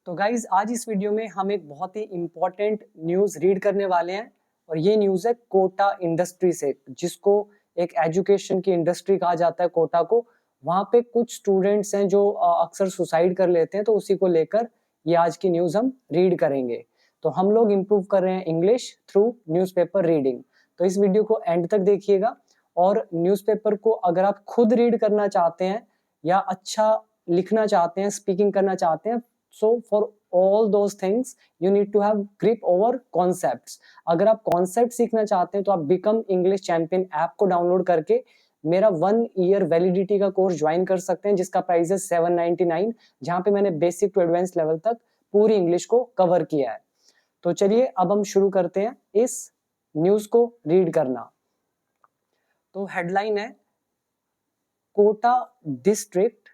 तो गाइज आज इस वीडियो में हम एक बहुत ही इम्पोर्टेंट न्यूज़ रीड करने वाले हैं और ये न्यूज़ है कोटा इंडस्ट्री से, जिसको एक एजुकेशन की इंडस्ट्री कहा जाता है कोटा को। वहाँ पे कुछ स्टूडेंट्स हैं जो अक्सर सुसाइड कर लेते हैं, तो उसी को लेकर ये आज की न्यूज़ हम रीड करेंगे। तो हम लोग इम्प्रूव कर रहे हैं इंग्लिश थ्रू न्यूज़पेपर रीडिंग। तो इस वीडियो को एंड तक देखिएगा और न्यूज़पेपर को अगर आप खुद रीड करना चाहते हैं या अच्छा लिखना चाहते हैं, स्पीकिंग करना चाहते हैं, so for all those things you need to have grip over concepts। अगर आप कॉन्सेप्ट सीखना चाहते हैं तो आप बिकम इंग्लिश चैंपियन ऐप को डाउनलोड करके मेरा 1 ईयर वैलिडिटी का कोर्स ज्वाइन कर सकते हैं, जिसका प्राइस है 799, जहां पे मैंने बेसिक टू एडवांस लेवल तक पूरी इंग्लिश को कवर किया है। तो चलिए अब हम शुरू करते हैं इस न्यूज को रीड करना। तो हेडलाइन है कोटा डिस्ट्रिक्ट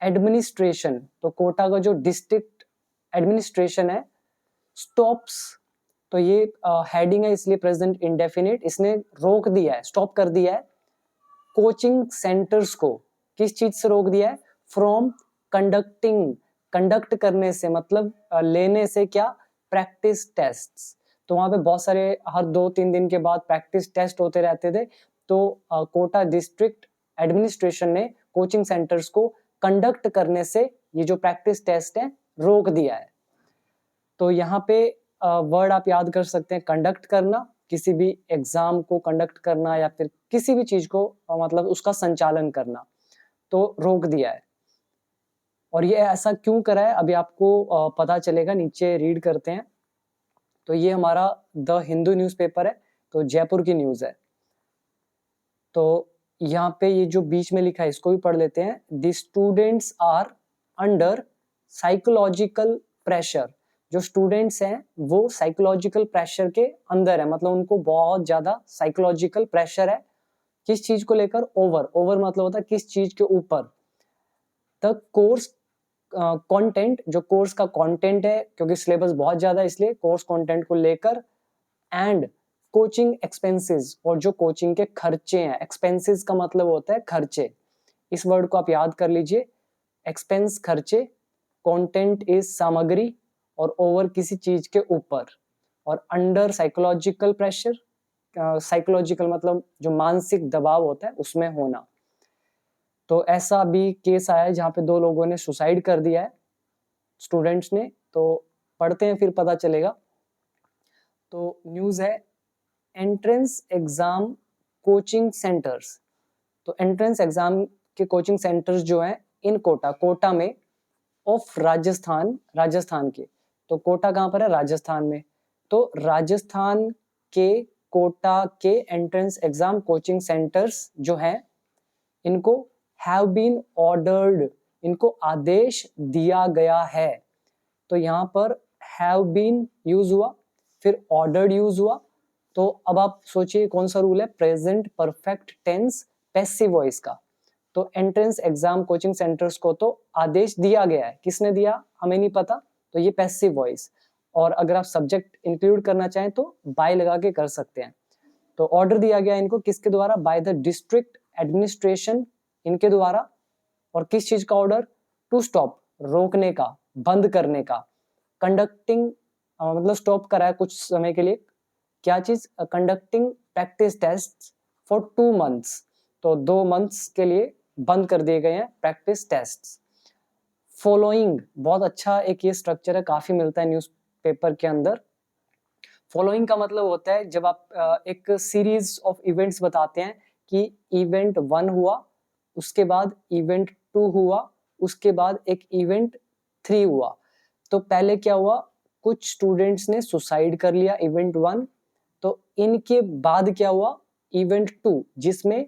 एडमिनिस्ट्रेशन। तो कोटा का जो डिस्ट्रिक्ट एडमिनिस्ट्रेशन है स्टॉप्स, तो ये हेडिंग है इसलिए प्रेजेंट इंडेफिनिट, इसने रोक दिया है, स्टॉप कर दिया है कोचिंग सेंटर्स को। किस चीज से रोक दिया है? फ्रॉम कंडक्टिंग, कंडक्ट करने से मतलब लेने से क्या? Practice tests. तो वहां पे बहुत सारे हर 2-3 दिन के बाद प्रैक्टिस टेस्ट होते रहते थे। तो कोटा डिस्ट्रिक्ट एडमिनिस्ट्रेशन ने कोचिंग सेंटर्स को कंडक्ट करने से ये जो प्रैक्टिस टेस्ट है रोक दिया है। तो यहाँ पे वर्ड आप याद कर सकते हैं, कंडक्ट करना, किसी भी एग्जाम को कंडक्ट करना या फिर किसी भी चीज को मतलब उसका संचालन करना, तो रोक दिया है। और ये ऐसा क्यों करा है अभी आपको पता चलेगा, नीचे रीड करते हैं। तो ये हमारा द हिंदू न्यूज़पेपर है, तो जयपुर की न्यूज है। तो यहाँ पे ये जो बीच में लिखा है इसको भी पढ़ लेते हैं। The students are under psychological pressure. जो स्टूडेंट्स हैं वो साइकोलॉजिकल प्रेशर के अंदर है, मतलब उनको बहुत ज्यादा साइकोलॉजिकल प्रेशर है। किस चीज को लेकर? ओवर, ओवर मतलब होता है किस चीज के ऊपर। द कोर्स कंटेंट, जो कोर्स का कंटेंट है, क्योंकि सिलेबस बहुत ज्यादा है इसलिए कोर्स कंटेंट को लेकर, एंड कोचिंग एक्सपेंसेस, और जो कोचिंग के खर्चे हैं। एक्सपेंसेस का मतलब होता है खर्चे, इस वर्ड को आप याद कर लीजिए। एक्सपेंस खर्चे, कंटेंट इज सामग्री, और ओवर किसी चीज के ऊपर, और अंडर साइकोलॉजिकल प्रेशर, साइकोलॉजिकल मतलब जो मानसिक दबाव होता है उसमें होना। तो ऐसा भी केस आया है जहाँ पे 2 लोगों ने सुसाइड कर दिया है, स्टूडेंट्स ने। तो पढ़ते हैं फिर पता चलेगा। तो न्यूज़ है एंट्रेंस एग्जाम कोचिंग सेंटर्स। तो एंट्रेंस एग्जाम के कोचिंग सेंटर्स जो हैं इन कोटा, कोटा में, ऑफ राजस्थान, राजस्थान के। तो कोटा कहाँ पर है? राजस्थान में। तो राजस्थान के कोटा के एंट्रेंस एग्जाम कोचिंग सेंटर्स जो हैं इनको हैव बीन ऑर्डर्ड, इनको आदेश दिया गया है। तो यहाँ पर हैव बीन यूज हुआ, फिर ऑर्डर्ड यूज हुआ। तो अब आप सोचिए कौन सा रूल है? Present perfect tense passive voice का। तो एंट्रेंस एग्जाम कोचिंग सेंटर्स को तो आदेश दिया गया है, किसने दिया हमें नहीं पता, तो ये पैसिव वॉइस। और अगर आप सब्जेक्ट इंक्लूड करना चाहें तो बाय लगा के कर सकते हैं। तो ऑर्डर दिया गया इनको किसके द्वारा? बाय द डिस्ट्रिक्ट एडमिनिस्ट्रेशन, इनके द्वारा। और किस चीज का ऑर्डर? टू स्टॉप, रोकने का, बंद करने का। कंडक्टिंग मतलब स्टॉप करा है कुछ समय के लिए। क्या चीज? Conducting practice test for 2 months. तो 2 मंथ्स के लिए बंद कर दिए गए हैं प्रैक्टिस टेस्ट। फॉलोइंग, बहुत अच्छा एक ये स्ट्रक्चर है, काफी मिलता है न्यूज़पेपर के अंदर। फॉलोइंग का मतलब होता है जब आप एक सीरीज ऑफ इवेंट्स बताते हैं कि इवेंट 1 हुआ, उसके बाद इवेंट 2 हुआ, उसके बाद एक इवेंट 3 हुआ। तो पहले क्या हुआ? कुछ स्टूडेंट्स ने सुसाइड कर लिया, इवेंट 1। तो इनके बाद क्या हुआ? इवेंट 2, जिसमें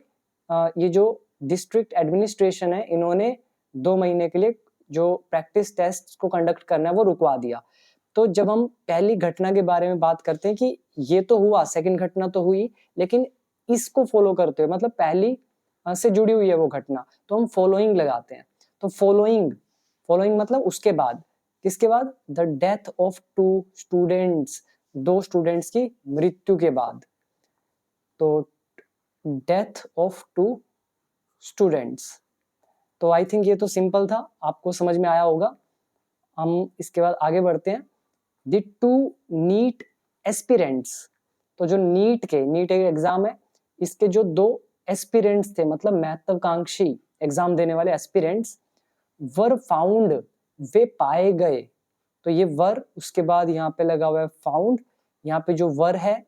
ये जो डिस्ट्रिक्ट एडमिनिस्ट्रेशन है इन्होंने 2 महीने के लिए जो प्रैक्टिस टेस्ट को कंडक्ट करना है वो रुकवा दिया। तो जब हम पहली घटना के बारे में बात करते हैं कि ये तो हुआ, सेकंड घटना तो हुई, लेकिन इसको फॉलो करते हुए मतलब पहली से जुड़ी हुई है वो घटना, तो हम फॉलोइंग लगाते हैं। तो फॉलोइंग, फॉलोइंग मतलब उसके बाद, किसके बाद? The death of 2 students, 2 students की मृत्यु के बाद। तो डेथ ऑफ 2 स्टूडेंट्स। तो आई थिंक ये तो सिंपल था, आपको समझ में आया होगा। हम इसके बाद आगे बढ़ते हैं। द 2 नीट एस्पिरेंट्स, तो जो नीट एक एग्जाम है, इसके जो 2 एस्पिरेंट्स थे, मतलब महत्वाकांक्षी एग्जाम देने वाले एस्पिरेंट्स, वर फाउंड, वे पाए गए। तो ये वर, उसके बाद यहाँ पे लगा हुआ है फाउंड, यहाँ पे जो वर है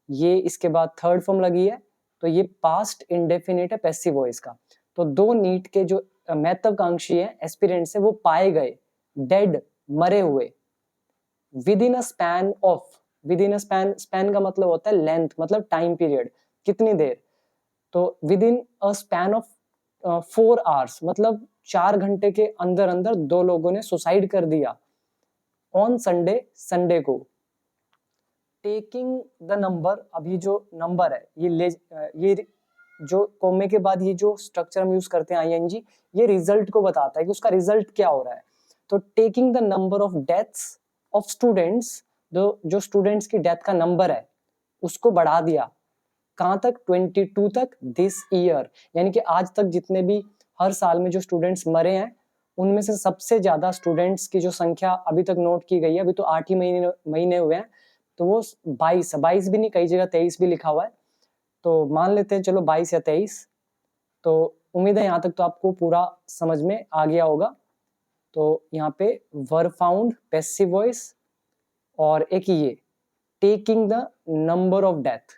ये इसके बाद थर्ड फॉर्म लगी है, तो ये पास्ट इंडेफिनिट है पैसिव वॉइस का। तो 2 नीट के जो महत्वाकांक्षी है एस्पिरेंट्स है वो पाए गए, डेड, मरे हुए, with in a span of, with in a span, span का मतलब होता है लेंथ, मतलब टाइम पीरियड, कितनी देर, तो with in a span of 4 hours, मतलब 4 घंटे के अंदर अंदर 2 लोगों ने सुसाइड कर दिया, ऑन संडे, संडे को। टेकिंग द नंबर, अभी जो नंबर है ये जो कोमे के बाद ये जो स्ट्रक्चर हम यूज करते हैं आईएनजी, ये रिजल्ट को बताता है कि उसका रिजल्ट क्या हो रहा है। तो taking the number of deaths of students, जो स्टूडेंट्स की डेथ का नंबर है उसको बढ़ा दिया, कहां तक, 22 तक, दिस ईयर, यानी कि आज तक जितने भी हर साल में जो स्टूडेंट्स मरे हैं उनमें से सबसे ज्यादा स्टूडेंट्स की जो संख्या अभी तक नोट की गई है, अभी तो 8 ही महीने हुए हैं, तो वो 22 भी नहीं, कई जगह 23 भी लिखा हुआ है, तो मान लेते हैं चलो 22 या 23। तो उम्मीद है यहाँ तक तो आपको पूरा समझ में आ गया होगा। तो यहाँ पे वर फाउंड, पैसिव वॉइस, और एक ये taking the number of death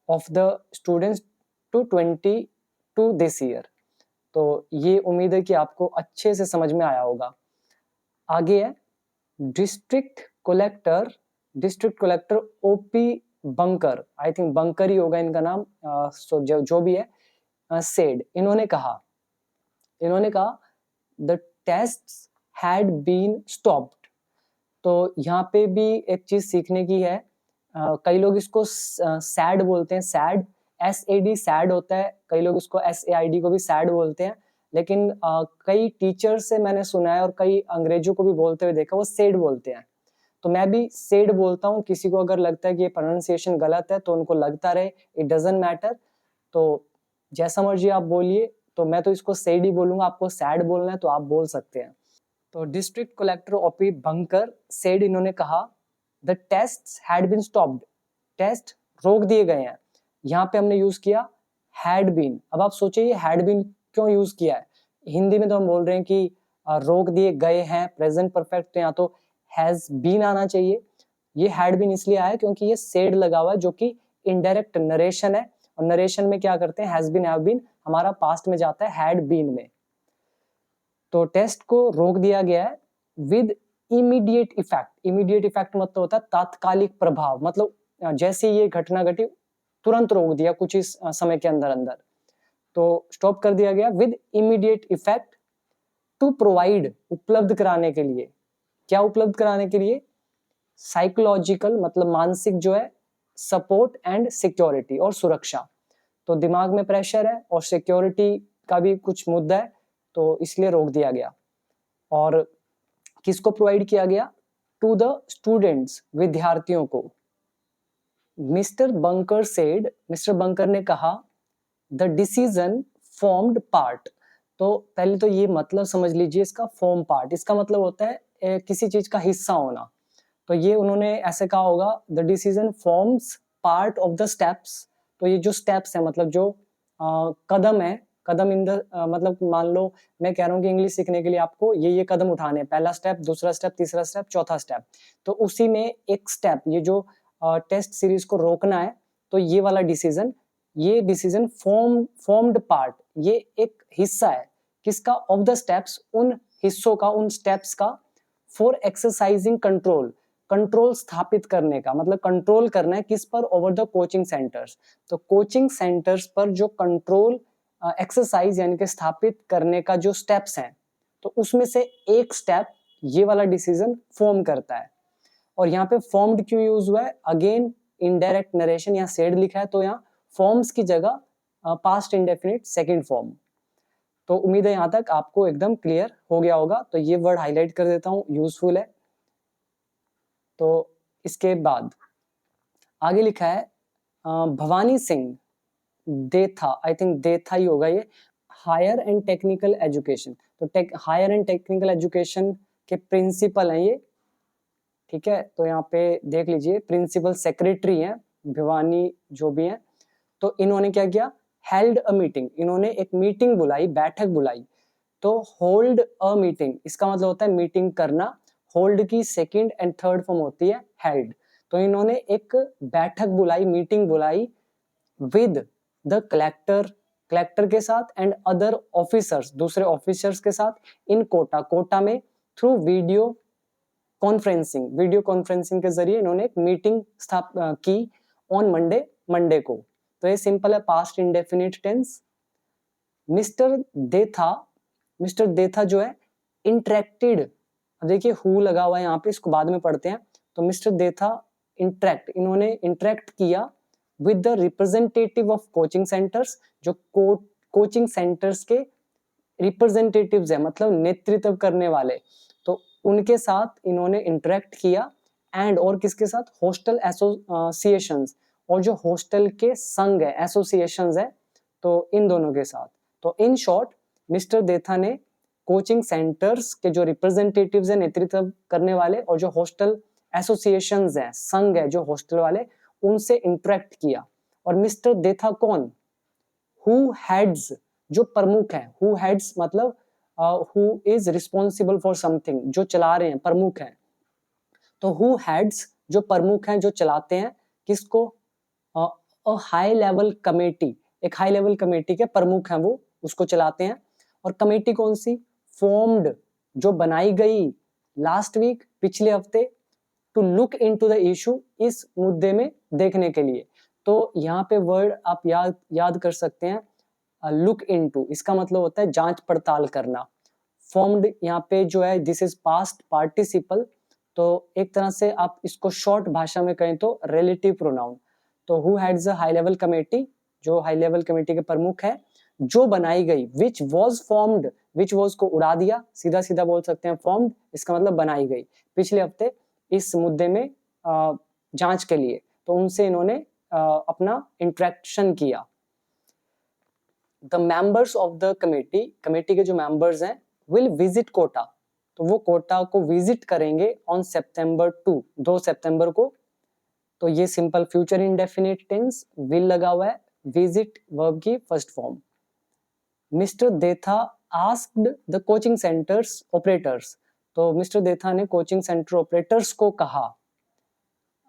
of the students to 22 this year. तो ये उम्मीद है कि आपको अच्छे से समझ में आया होगा। आगे है district collector OP Bankar, I think Bankar ही होगा इनका नाम, जो भी है, सेड, इन्होंने कहा the tests had been stopped. तो यहाँ पे भी एक चीज सीखने की है, कई लोग इसको सैड बोलते हैं, सैड, SAD सैड होता है, कई लोग इसको SAID को भी सैड बोलते हैं, लेकिन कई टीचर से मैंने सुना है और कई अंग्रेजों को भी बोलते हुए देखा, वो सेड बोलते हैं। तो मैं भी सेड बोलता हूँ, किसी को अगर लगता है कि ये प्रोनाउंसिएशन गलत है तो उनको लगता रहे, इट डजंट मैटर, तो जैसा मर्जी आप बोलिए, तो मैं तो इसको सेड ही बोलूंगा, आपको सैड बोलना है तो आप बोल सकते हैं। तो district collector OP Bunkar said, इन्होंने कहा the tests had been stopped, test रोक दिए गए हैं। यहाँ पे हमने यूज किया हैड बीन। अब आप सोचिए ये हैड बीन क्यों यूज किया है, हिंदी में तो हम बोल रहे हैं कि रोक दिए गए हैं, प्रेजेंट परफेक्ट, तो यहाँ तो हैज बीन आना चाहिए। ये हैड बीन इसलिए आया क्योंकि ये सेड लगा हुआ है जो कि इनडायरेक्ट नरेशन है, और नरेशन में क्या करते हैं, हैज बीन, हैव बीन, हमारा पास्ट में जाता है हैड बीन में। तो टेस्ट को रोक दिया गया है with immediate effect. Immediate effect मतलब होता है तात्कालिक प्रभाव, मतलब जैसे ये घटना घटी तुरंत रोक दिया कुछ इस समय के अंदर अंदर, तो स्टॉप कर दिया गया with immediate effect to provide, उपलब्ध कराने के लिए, क्या उपलब्ध कराने के लिए, साइकोलॉजिकल, मतलब मानसिक जो है, सपोर्ट एंड सिक्योरिटी, और सुरक्षा। तो दिमाग में प्रेशर है और सिक्योरिटी का भी कुछ मुद्दा है, तो इसलिए रोक दिया गया। और किसको प्रोवाइड किया गया, टू द स्टूडेंट्स, विद्यार्थियों को। Mister bunker said, mister bunker ने कहा द डिसीजन फॉर्म्ड पार्ट। तो पहले तो ये मतलब समझ लीजिए इसका, फॉर्म पार्ट, इसका मतलब होता है किसी चीज का हिस्सा होना। तो ये उन्होंने ऐसे कहा होगा the decision forms part of the steps. तो ये जो स्टेप्स है, मतलब जो कदम है, कदम इन द, मतलब मान लो मैं कह रहा हूँ कि इंग्लिश सीखने के लिए आपको ये कदम उठाने हैं, पहला स्टेप, दूसरा स्टेप, तीसरा स्टेप, चौथा स्टेप, तो उसी में एक स्टेप, ये जो टेस्ट सीरीज को रोकना है, तो ये वाला डिसीजन, ये डिसीजन फॉर्म्ड पार्ट, ये एक हिस्सा है किसका, ऑफ द स्टेप्स, उन हिस्सों का, उन स्टेप्स का, फॉर एक्सरसाइजिंग कंट्रोल, कंट्रोल स्थापित करने का, मतलब कंट्रोल करना है किस पर, ओवर द कोचिंग सेंटर्स। तो कोचिंग सेंटर्स पर जो कंट्रोल एक्सरसाइज यानी कि स्थापित करने का जो स्टेप्स हैं, तो उसमें से एक स्टेप ये वाला डिसीजन फॉर्म करता है। और यहाँ पे फॉर्म्ड क्यों यूज हुआ है, अगेन इनडायरेक्ट नरेशन, यहाँ सेड लिखा है तो यहाँ फॉर्म्स की जगह पास्ट इंडेफिनिट सेकंड फॉर्म। तो उम्मीद है यहाँ तक आपको एकदम क्लियर हो गया होगा। तो ये वर्ड हाईलाइट कर देता हूँ, यूजफुल है। तो इसके बाद आगे लिखा है भवानी सिंह देथा, आई थिंक देथा ही होगा ये, हायर एंड टेक्निकल एजुकेशन। तो हायर एंड टेक्निकल एजुकेशन के प्रिंसिपल हैं ये, ठीक है। तो यहाँ पे देख लीजिए प्रिंसिपल सेक्रेटरी हैं भिवानी जो भी हैं। तो इन्होंने क्या किया, हेल्ड अ मीटिंग, इन्होंने एक मीटिंग बुलाई, बैठक बुलाई। तो होल्ड अ मीटिंग इसका मतलब होता है मीटिंग करना, होल्ड की सेकंड एंड थर्ड फॉर्म होती है हेल्ड। तो इन्होंने एक बैठक बुलाई, मीटिंग बुलाई विद द कलेक्टर, कलेक्टर के साथ एंड अदर ऑफिसर्स, दूसरे ऑफिसर्स के साथ इन कोटा, कोटा में through video conferencing, video conferencing के जरिए इन्होंने एक मीटिंग की ऑन मंडे, मंडे को। तो ये सिंपल है, past indefinite tense. Mister Detha, mister Detha जो है इंटरेक्टेड, देखिए हु लगा हुआ है यहाँ पे, इसको बाद में पढ़ते हैं। तो मिस्टर देथा इंटरेक्ट, इन्होंने इंटरेक्ट किया with the representative of coaching centres, जो कोचिंग सेंटर्स के रिप्रेजेंटेटिव्स है, मतलब नेतृत्व करने वाले, तो उनके साथ इन्होंने इंटरेक्ट किया। एंड और किसके साथ, हॉस्टल एसोसिएशंस, और जो हॉस्टल के संघ है, एसोसिएशंस है, तो इन दोनों के साथ। तो इन शॉर्ट मिस्टर देथा ने कोचिंग सेंटर्स के जो रिप्रेजेंटेटिव्स है, नेतृत्व करने वाले, और जो हॉस्टल एसोसिएशंस है, संघ है जो हॉस्टल वाले, उनसे इंटरेक्ट किया। और मिस्टर देथा कौन, हु हेड्स, जो प्रमुख है, हु हेड्स मतलब who is responsible for something, जो चला रहे हैं, प्रमुख हैं। तो हु हेड्स जो प्रमुख हैं, जो चलाते हैं किसको, हाई लेवल कमेटी, एक हाई लेवल कमेटी के प्रमुख हैं वो, उसको चलाते हैं। और कमेटी कौन सी, फॉर्म्ड, जो बनाई गई लास्ट वीक, पिछले हफ्ते, to look into the issue, इस मुद्दे में देखने के लिए। तो यहाँ पे वर्ड आप याद कर सकते हैं, लुक इनटू, इसका मतलब होता है जांच पड़ताल करना। फॉर्म्ड यहाँ पे जो है दिस इज पास्ट पार्टिसिपल, तो एक तरह से आप इसको शॉर्ट भाषा में कहें तो रिलेटिव प्रोनाउन। तो who heads a high level committee, जो हाई लेवल कमेटी के प्रमुख है, जो बनाई गई, which was formed, which was को उड़ा दिया, सीधा सीधा बोल सकते हैं फॉर्म्ड, इसका मतलब बनाई गई, पिछले हफ्ते इस मुद्दे में जांच के लिए। तो उनसे इन्होंने अपना इंटरेक्शन किया। The members of the committee, committee के जो मेंबर्स हैं, विल विजिट कोटा, तो वो कोटा को विजिट करेंगे ऑन सितंबर 2 सितंबर को। तो ये simple future indefinite tense, will लगा हुआ है, विजिट वर्ब की first form. Mister Detha asked the coaching centres operators, तो मिस्टर देथा ने कोचिंग सेंटर ऑपरेटर्स को कहा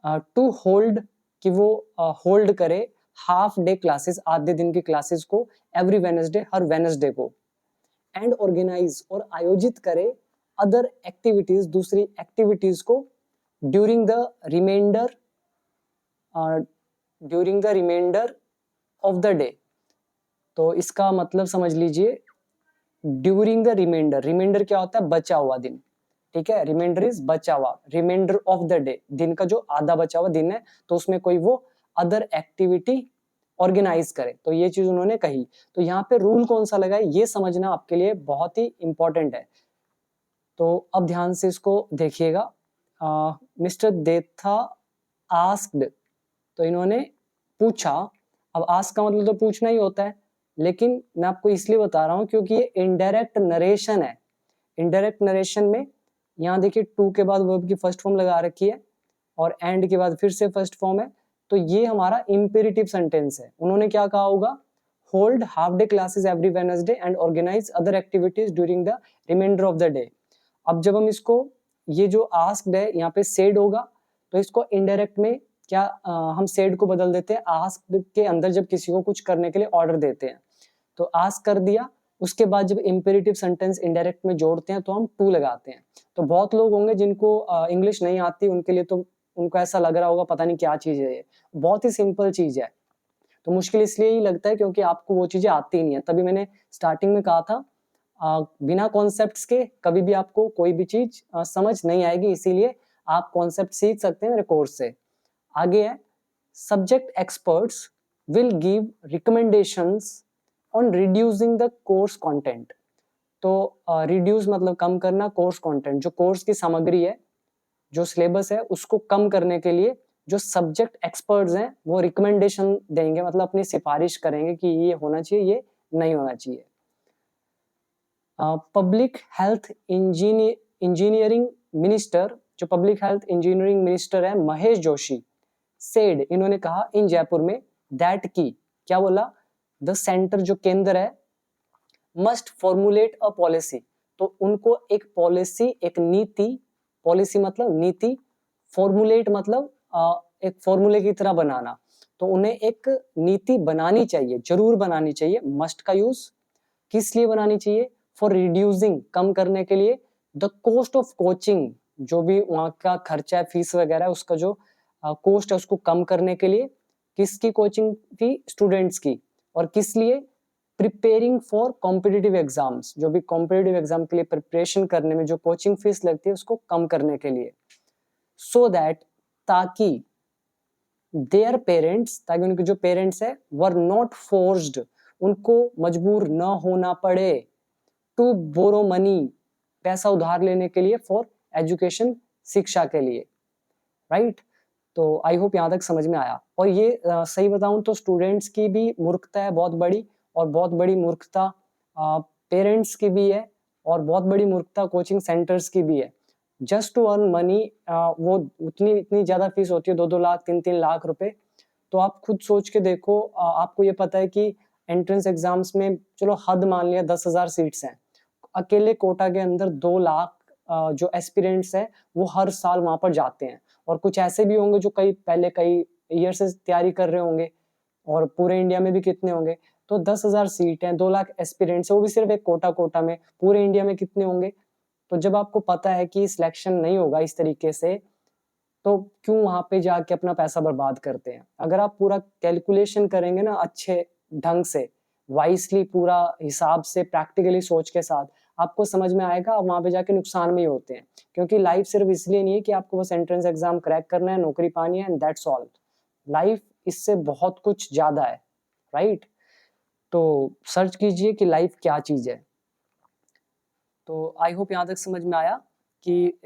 टू होल्ड, कि वो होल्ड करे हाफ डे क्लासेस, आधे दिन की क्लासेस को, एवरी वेनसडे, हर वेनसडे को। एंड ऑर्गेनाइज, और आयोजित करे अदर एक्टिविटीज, दूसरी एक्टिविटीज को, during the reminder, during the reminder of the day. तो इसका मतलब समझ लीजिए, ड्यूरिंग द रिमाइंडर, रिमाइंडर क्या होता है, बचा हुआ दिन, ठीक है, रिमाइंडर इज बचा हुआ, रिमाइंडर ऑफ द डे, दिन का जो आधा बचा हुआ दिन है, तो उसमें कोई वो अदर एक्टिविटी ऑर्गेनाइज करे, तो ये चीज उन्होंने कही। तो यहाँ पे रूल कौन सा लगा है, ये समझना आपके लिए बहुत ही इंपॉर्टेंट है। तो अब ध्यान से इसको देखिएगा। मिस्टर देथा आस्क्ड, तो इन्होंने पूछा, अब आस्क का मतलब तो पूछना ही होता है, लेकिन मैं आपको इसलिए बता रहा हूं क्योंकि ये इनडायरेक्ट नरेशन है। इनडायरेक्ट नरेशन में यहाँ देखिए टू के बाद वर्ब की फर्स्ट फॉर्म लगा रखी है, और एंड के बाद फिर से फर्स्ट फॉर्म है, तो ये हमारा इंपेरेटिव सेंटेंस है। उन्होंने क्या कहा होगा, hold half day classes every Wednesday and organise other activities during the reminder of the day. अब जब हम इसको, ये जो आस्क्ड है यहाँ पे सेड होगा, तो इसको इनडायरेक्ट में क्या हम सेड को बदल देते हैं, आस्क्ड के अंदर जब किसी को कुछ करने के लिए ऑर्डर देते हैं, तो आस्क कर दिया, उसके बाद जब इंपेरेटिव सेंटेंस इनडायरेक्ट में जोड़ते हैं तो हम टू लगाते हैं। तो बहुत लोग होंगे जिनको इंग्लिश नहीं आती, उनके लिए तो उनको ऐसा लग रहा होगा पता नहीं क्या चीज है ये, बहुत ही सिंपल चीज है। तो मुश्किल इसलिए ही लगता है क्योंकि आपको वो चीजें आती नहीं है, तभी मैंने स्टार्टिंग में कहा था बिना कॉन्सेप्ट्स के कभी भी आपको कोई भी चीज समझ नहीं आएगी, इसीलिए आप कॉन्सेप्ट सीख सकते हैं मेरे कोर्स से। आगे है, subject experts will give recommendations on reducing the course content. तो रिड्यूस मतलब कम करना, कोर्स कंटेंट जो कोर्स की सामग्री है, जो सिलेबस है, उसको कम करने के लिए जो सब्जेक्ट एक्सपर्ट्स हैं वो रिकमेंडेशन देंगे, मतलब अपनी सिफारिश करेंगे कि ये होना चाहिए, ये नहीं होना चाहिए। पब्लिक हेल्थ इंजीनियरिंग मिनिस्टर, जो पब्लिक हेल्थ इंजीनियरिंग मिनिस्टर है महेश जोशी, सेड, इन्होंने कहा इन जयपुर में, दैट की, क्या बोला, द सेंटर, जो केंद्र है, मस्ट फॉर्मुलेट अ पॉलिसी, तो उनको एक पॉलिसी, एक नीति, पॉलिसी मतलब नीति, फॉर्मुलेट मतलब एक फॉर्मूले की तरह बनाना, तो उन्हें एक नीति बनानी चाहिए, जरूर बनानी चाहिए। मस्ट का यूज किस लिए बनानी चाहिए? फॉर रिड्यूसिंग, कम करने के लिए, द कॉस्ट ऑफ कोचिंग, जो भी वहाँ का खर्चा है, फीस वगैरह, उसका जो कॉस्ट है उसको कम करने के लिए। किसकी कोचिंग की? स्टूडेंट्स की। और किस लिए? प्रिपेयरिंग फॉर कॉम्पिटिटिव एग्जाम्स, जो भी कॉम्पिटिटिव एग्जाम के लिए प्रिपरेशन करने में जो कोचिंग फीस लगती है उसको कम करने के लिए। सो दैट, ताकि देयर पेरेंट्स, ताकि उनके जो पेरेंट्स है, वर नॉट फोर्स्ड, उनको मजबूर न होना पड़े, टू बोरो मनी, पैसा उधार लेने के लिए, फॉर एजुकेशन, शिक्षा के लिए, राइट। तो आई होप यहाँ तक समझ में आया। और ये सही बताऊं तो स्टूडेंट्स की भी मूर्खता है बहुत बड़ी, और बहुत बड़ी मूर्खता पेरेंट्स की भी है, और बहुत बड़ी मूर्खता कोचिंग सेंटर्स की भी है। जस्ट टू अर्न मनी, वो इतनी ज्यादा फीस होती है, 2-2 लाख 3-3 लाख रुपए। तो आप खुद सोच के देखो, आपको ये पता है कि एंट्रेंस एग्जाम्स में, चलो हद मान लिया 10,000 सीट्स हैं, अकेले कोटा के अंदर 2 लाख जो एस्पिरेंट्स हैं वो हर साल वहां पर जाते हैं। और कुछ ऐसे भी होंगे जो पहले कई ईयर से तैयारी कर रहे होंगे, और पूरे इंडिया में भी कितने होंगे? तो 10,000 सीट हैं, 2 लाख एस्पिरेंट्स है, वो भी सिर्फ एक कोटा में, पूरे इंडिया में कितने होंगे? तो जब आपको पता है कि सिलेक्शन नहीं होगा इस तरीके से, तो क्यों वहां पे जाके अपना पैसा बर्बाद करते हैं? अगर आप पूरा कैलकुलेशन करेंगे ना, अच्छे ढंग से, वाइसली, पूरा हिसाब से, प्रैक्टिकली सोच के साथ, आपको समझ में आएगा आप वहां पे जाके नुकसान में ही होते हैं। क्योंकि लाइफ सिर्फ इसलिए नहीं है कि आपको बस एंट्रेंस एग्जाम क्रैक करना है, नौकरी पानी है, एंड दैट्स ऑल। लाइफ इससे बहुत कुछ ज्यादा है, राइट। तो सर्च कीजिए कि लाइफ क्या चीज है। तो आई होप यहाँ तक समझ में आया कि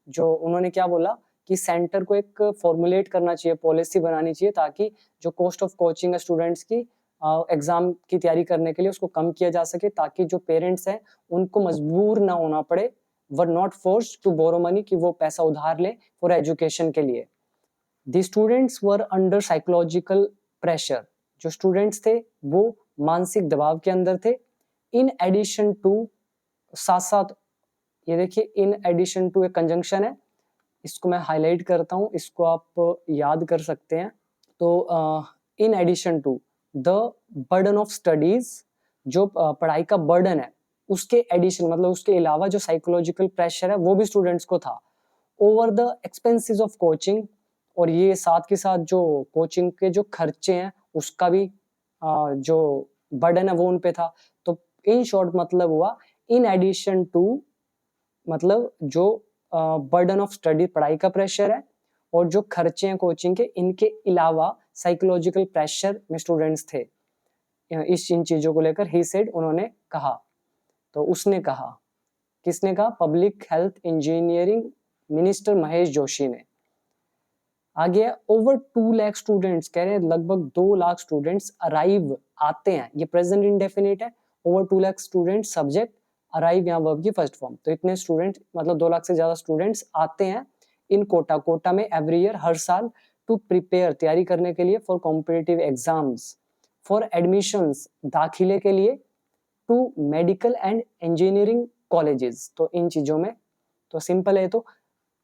जो उन्होंने क्या बोला कि सेंटर को एक फॉर्मुलेट करना चाहिए, पॉलिसी बनानी चाहिए, ताकि जो कॉस्ट ऑफ कोचिंग है स्टूडेंट्स की एग्जाम की तैयारी करने के लिए, उसको कम किया जा सके, ताकि जो पेरेंट्स हैं उनको मजबूर ना होना पड़े, were not forced to borrow money, कि वो पैसा उधार ले फॉर एजुकेशन के लिए। The students were under psychological pressure, जो स्टूडेंट्स थे वो मानसिक दबाव के अंदर थे। इन एडिशन टू, साथ साथ, ये देखिए, इन एडिशन टू एक कंजंक्शन है, इसको मैं हाईलाइट करता हूँ, इसको आप याद कर सकते हैं। तो in addition to the burden of studies, जो पढ़ाई का बर्डन है उसके एडिशन, मतलब उसके अलावा जो साइकोलॉजिकल प्रेशर है वो भी स्टूडेंट्स को था। Over the expenses of coaching, और ये साथ के साथ जो कोचिंग के जो खर्चे हैं उसका भी जो बर्डन है वो उन पे था। तो इन शॉर्ट मतलब हुआ, इन एडिशन टू, मतलब जो बर्डन ऑफ स्टडी, पढ़ाई का प्रेशर है, और जो खर्चे हैं कोचिंग के, इनके अलावा साइकोलॉजिकल प्रेशर में स्टूडेंट्स थे। इन चीजों को लेकर ही सेड, उन्होंने कहा। तो उसने कहा, किसने कहा? Public health engineering minister Mahesh Joshi ने। आगे, ओवर 2 लाख स्टूडेंट्स, कह रहे हैं लगभग 2 लाख स्टूडेंट्स अराइव, आते हैं, ये प्रेजेंट इंडेफिनिट है। Over 2 lakh students, subject, arrive यहाँ वर्ब की फर्स्ट फॉर्म, तो इतने स्टूडेंट, मतलब 2 लाख से ज्यादा स्टूडेंट्स आते हैं इन कोटा में एवरी ईयर, हर साल, टू प्रिपेयर, तैयारी करने के लिए, for competitive exams, for admissions, दाखिले के लिए, to medical and engineering colleges. तो इन चीजों में तो सिंपल है। तो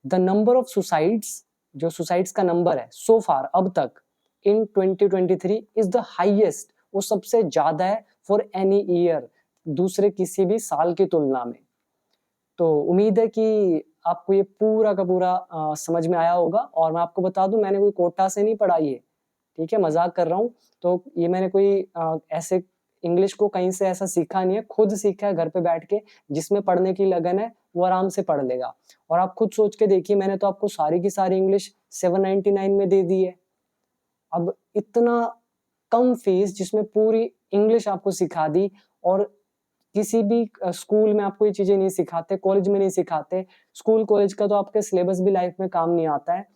द नंबर ऑफ सुसाइड्स, जो सुसाइड्स का नंबर है सो फार, अब तक, इन 2023 इज द हाईएस्ट, वो सबसे ज्यादा है, फॉर एनी ईयर, दूसरे किसी भी साल की तुलना में। तो उम्मीद है कि आपको ये पूरा का पूरा समझ में आया होगा। और मैं आपको बता दूं, मैंने कोई कोटा से नहीं पढ़ाई है, ठीक है, मजाक कर रहा हूँ। तो ये मैंने कोई ऐसे इंग्लिश को कहीं से ऐसा सीखा नहीं है, खुद सीखा है घर पे बैठ के। जिसमें पढ़ने की लगन है वो आराम से पढ़ लेगा। और आप खुद सोच के देखिए, मैंने तो आपको सारी की सारी इंग्लिश 799 में दे दी है। अब इतना कम फीस जिसमें पूरी इंग्लिश आपको सिखा दी, और किसी भी स्कूल में आपको ये चीजें नहीं सिखाते, कॉलेज में नहीं सिखाते। स्कूल कॉलेज का तो आपके सिलेबस भी लाइफ में काम नहीं आता है।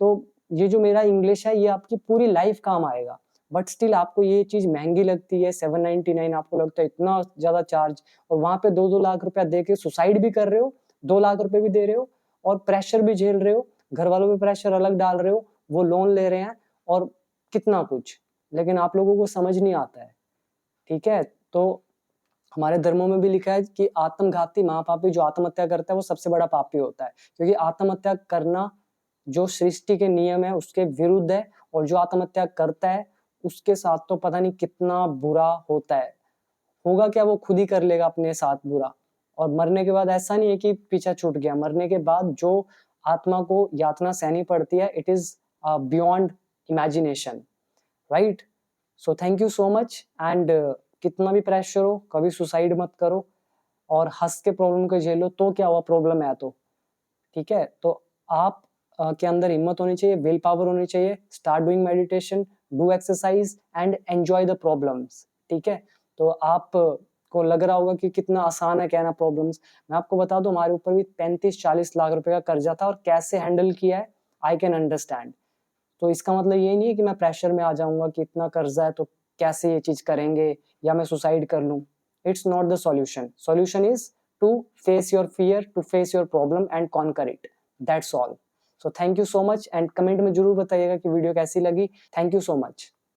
तो ये जो मेरा इंग्लिश है ये आपकी पूरी लाइफ काम आएगा। बट स्टिल आपको ये चीज महंगी लगती है, 799 आपको लगता है इतना ज्यादा चार्ज, और वहां पे 2-2 लाख रुपया दे के सुसाइड भी कर रहे हो, 2 लाख रुपए भी दे रहे हो और प्रेशर भी झेल रहे हो, घर वालों पे प्रेशर अलग डाल रहे हो, वो लोन ले रहे हैं और कितना कुछ, लेकिन आप लोगों को समझ नहीं आता है, ठीक है। तो हमारे धर्मों में भी लिखा है कि आत्मघाती महापापी जो आत्महत्या करता है वो सबसे बड़ा पापी होता है, क्योंकि आत्महत्या करना जो सृष्टि के नियम है उसके विरुद्ध है, और जो आत्महत्या करता है उसके साथ तो पता नहीं कितना बुरा होता है। होगा क्या, वो खुद ही कर लेगा अपने साथ बुरा। और मरने के बाद ऐसा नहीं है कि पीछा छूट गया, मरने के बाद जो आत्मा को यातना सहनी पड़ती है, it is beyond imagination, right. So thank you so much. And कितना भी प्रेशर हो कभी सुसाइड मत करो, और हंस के प्रॉब्लम को झेलो, तो क्या हुआ, प्रॉब्लम है तो, ठीक है। तो आप के अंदर हिम्मत होनी चाहिए, विल पावर होनी चाहिए, start doing meditation, do exercise and enjoy the problems, ठीक है। तो आप को लग रहा होगा कि कितना आसान है कहना प्रॉब्लम्स, मैं आपको बता दूं हमारे ऊपर भी 35-40 लाख रुपए का कर्जा था, और कैसे हैंडल किया है आई कैन अंडरस्टैंड। तो इसका मतलब ये नहीं है कि मैं प्रेशर में आ जाऊंगा कि इतना कर्जा है तो कैसे ये चीज करेंगे, या मैं सुसाइड कर लूं। It's not the solution, solution is to face your fear, to face your problem and conquer it, that's all. So thank you so much, and comment में जरूर बताइएगा कि वीडियो कैसी लगी। Thank you so much.